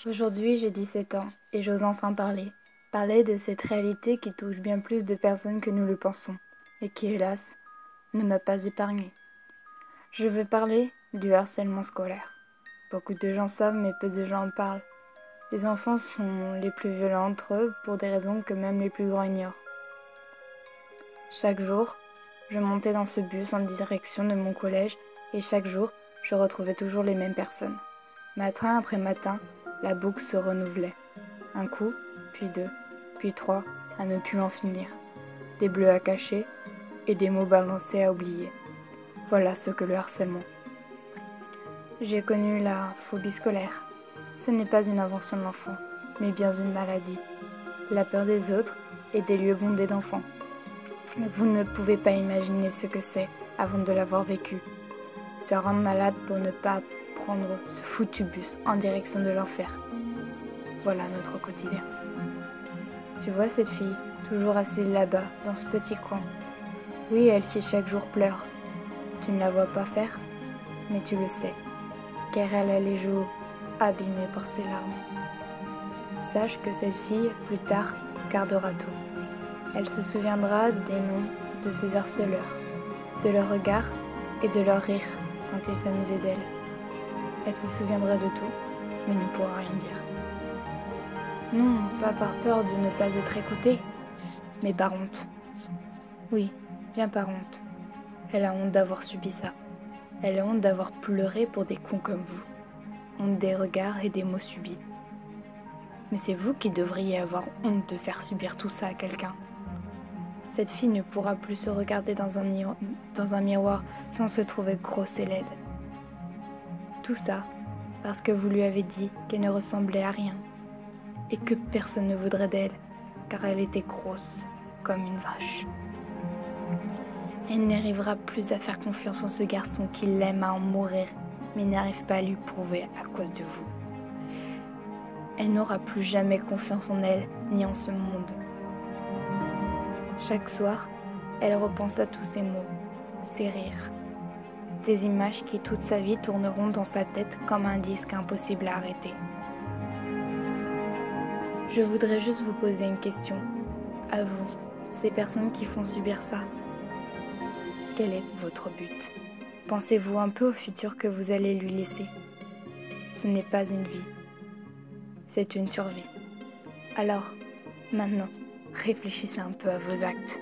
Aujourd'hui, j'ai 17 ans et j'ose enfin parler. Parler de cette réalité qui touche bien plus de personnes que nous le pensons et qui, hélas, ne m'a pas épargnée. Je veux parler du harcèlement scolaire. Beaucoup de gens savent, mais peu de gens en parlent. Les enfants sont les plus violents entre eux pour des raisons que même les plus grands ignorent. Chaque jour, je montais dans ce bus en direction de mon collège et chaque jour, je retrouvais toujours les mêmes personnes. Matin après matin, la boucle se renouvelait. Un coup, puis deux, puis trois, à ne plus en finir. Des bleus à cacher et des mots balancés à oublier. Voilà ce que le harcèlement. J'ai connu la phobie scolaire. Ce n'est pas une invention de l'enfant, mais bien une maladie. La peur des autres et des lieux bondés d'enfants. Vous ne pouvez pas imaginer ce que c'est avant de l'avoir vécu. Se rendre malade pour ne pas prendre ce foutu bus en direction de l'enfer. Voilà notre quotidien. Tu vois cette fille, toujours assise là-bas, dans ce petit coin. Oui, elle qui chaque jour pleure. Tu ne la vois pas faire, mais tu le sais, car elle a les joues abîmées par ses larmes. Sache que cette fille, plus tard, gardera tout. Elle se souviendra des noms de ses harceleurs, de leurs regards et de leurs rires quand ils s'amusaient d'elle. Elle se souviendra de tout, mais ne pourra rien dire. Non, pas par peur de ne pas être écoutée, mais par honte. Oui, bien par honte. Elle a honte d'avoir subi ça. Elle a honte d'avoir pleuré pour des cons comme vous. Honte des regards et des mots subis. Mais c'est vous qui devriez avoir honte de faire subir tout ça à quelqu'un. Cette fille ne pourra plus se regarder dans un miroir sans se trouver grosse et laide. Tout ça parce que vous lui avez dit qu'elle ne ressemblait à rien et que personne ne voudrait d'elle car elle était grosse comme une vache. Elle n'arrivera plus à faire confiance en ce garçon qui l'aime à en mourir mais n'arrive pas à lui prouver à cause de vous. Elle n'aura plus jamais confiance en elle ni en ce monde. Chaque soir, elle repense à tous ces mots, ces rires, des images qui toute sa vie tourneront dans sa tête comme un disque impossible à arrêter. Je voudrais juste vous poser une question. À vous, ces personnes qui font subir ça. Quel est votre but? Pensez-vous un peu au futur que vous allez lui laisser? Ce n'est pas une vie, c'est une survie. Alors, maintenant, réfléchissez un peu à vos actes.